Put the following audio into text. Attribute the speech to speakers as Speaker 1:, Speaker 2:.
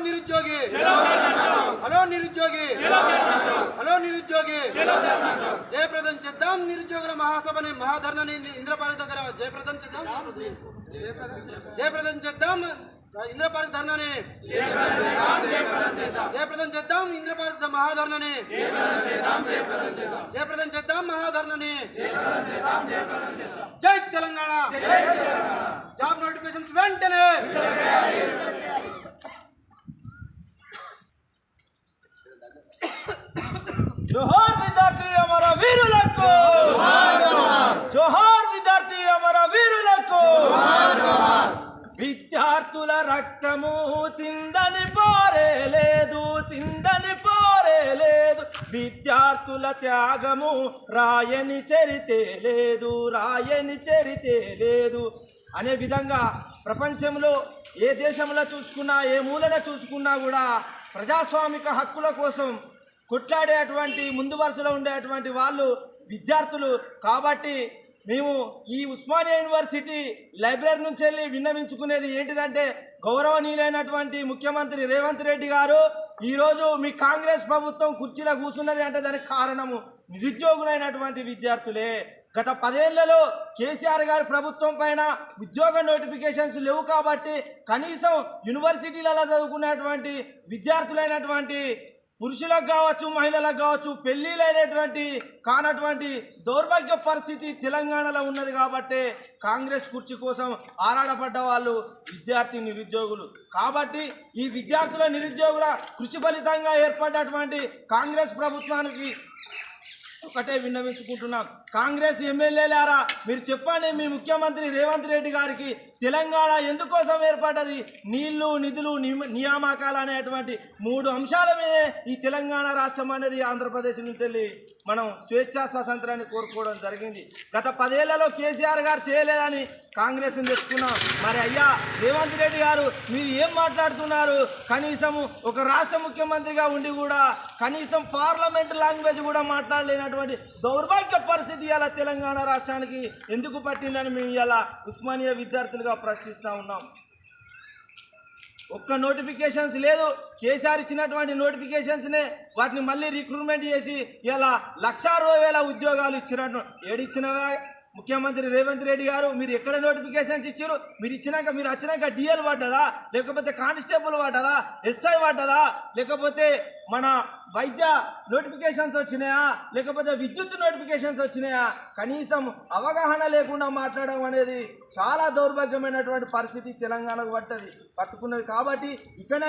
Speaker 1: నిరుద్యోగి హలో నిరుద్యోగి హలో నిరుద్యోగి జయప్రదం చేద్దాం నిరుద్యోగుల మహాసభని మహాధర్నాని ఇంద్రపార్క్ దగ్గర జయప్రదం చేద్దాం ఇంద్రపార్క్ ధర్నాని జయప్రదం చేద్దాం ఇంద్రపార్క్ మహాధర్నాని జయప్రదం చేద్దాం మహాధర్నాని జై తెలంగాణ జాబ్ నోటిఫికేషన్స్ వెంటనే
Speaker 2: जोहार विद्यार्थी हमारा वीरुలకు जोहार विद्यार्थी हमारा वीरुలకు విద్యార్థుల రక్తము చిందని పోరేలేదు విద్యార్థుల త్యాగము రాయని చరితే లేదు అనే విధంగా ప్రపంచంలో ఏ దేశంలో చూసుకున్నా ఏ మూలన చూసుకున్నా కూడా ప్రజాస్వామిక హక్కుల కోసం కొట్లాడేటువంటి ముందు వరుసలో ఉండేటువంటి వాళ్ళు విద్యార్థులు. కాబట్టి మేము ఈ ఉస్మానియా యూనివర్సిటీ లైబ్రరీ నుంచి వెళ్ళి విన్నవించుకునేది ఏంటిదంటే, గౌరవనీయులైనటువంటి ముఖ్యమంత్రి రేవంత్ రెడ్డి గారు ఈరోజు మీ కాంగ్రెస్ ప్రభుత్వం కుర్చీలో కూర్చున్నది అంటే దానికి కారణము నిరుద్యోగులైనటువంటి విద్యార్థులే. గత 10 ఏళ్లలో కేసీఆర్ గారి ప్రభుత్వం పైన ఉద్యోగ నోటిఫికేషన్స్ లేవు కాబట్టి కనీసం యూనివర్సిటీలలో చదువుకున్నటువంటి విద్యార్థులైనటువంటి పురుషులకు కావచ్చు మహిళలకు కావచ్చు పెళ్లిలైనటువంటి కానటువంటి దౌర్భాగ్య పరిస్థితి తెలంగాణలో ఉన్నది. కాబట్టి కాంగ్రెస్ కుర్చీ కోసం ఆరాటపడ్డ వాళ్ళు విద్యార్థి నిరుద్యోగులు. కాబట్టి ఈ విద్యార్థుల నిరుద్యోగుల కృషి ఫలితంగా ఏర్పడినటువంటి కాంగ్రెస్ ప్రభుత్వానికి ఒకటే విన్నవించుకుంటున్నాం. కాంగ్రెస్ ఎమ్మెల్యేలారా మీరు చెప్పండి, మీ ముఖ్యమంత్రి రేవంత్ రెడ్డి గారికి తెలంగాణ ఎందుకోసం ఏర్పడ్డది? నీళ్లు, నిధులు, నియామకాలు అనేటువంటి 3 అంశాల మీదే ఈ తెలంగాణ రాష్ట్రం అనేది ఆంధ్రప్రదేశ్ నుంచి వెళ్ళి మనం స్వేచ్ఛా స్వాతంత్రాన్ని కోరుకోవడం జరిగింది. గత 10 ఏళ్లలో కేసీఆర్ గారు చేయలేదని కాంగ్రెస్ని తెచ్చుకున్నాం. మరి అయ్యా రేవంత్ రెడ్డి గారు మీరు ఏం మాట్లాడుతున్నారు? కనీసము ఒక రాష్ట్ర ముఖ్యమంత్రిగా ఉండి కూడా కనీసం పార్లమెంట్ లాంగ్వేజ్ కూడా మాట్లాడలేనటువంటి దౌర్భాగ్య పరిస్థితి ఇలా తెలంగాణ రాష్ట్రానికి ఎందుకు పట్టిందని మేము ఇలా ఉస్మానియా విద్యార్థులుగా ప్రశ్నిస్తూ ఉన్నాం. ఒక్క నోటిఫికేషన్స్ లేదు. కేసీఆర్ ఇచ్చినటువంటి నోటిఫికేషన్స్నే వాటిని మళ్ళీ రిక్రూట్మెంట్ చేసి ఇలా 1,60,000 ఉద్యోగాలు ఇచ్చినట్టు ఏడిచ్చినవా ముఖ్యమంత్రి రేవంత్ రెడ్డి గారు? మీరు ఎక్కడ నోటిఫికేషన్స్ ఇచ్చారు? మీరు వచ్చినాక డిఎల్ పడ్డదా, లేకపోతే కానిస్టేబుల్ పడ్డదా, ఎస్ఐ పడ్డదా, లేకపోతే మన వైద్య నోటిఫికేషన్స్ వచ్చినాయా, లేకపోతే విద్యుత్ నోటిఫికేషన్స్ వచ్చినాయా? కనీసం అవగాహన లేకుండా మాట్లాడడం అనేది చాలా దౌర్భాగ్యమైనటువంటి పరిస్థితి తెలంగాణకు పట్టుకున్నది. కాబట్టి ఇకనైనా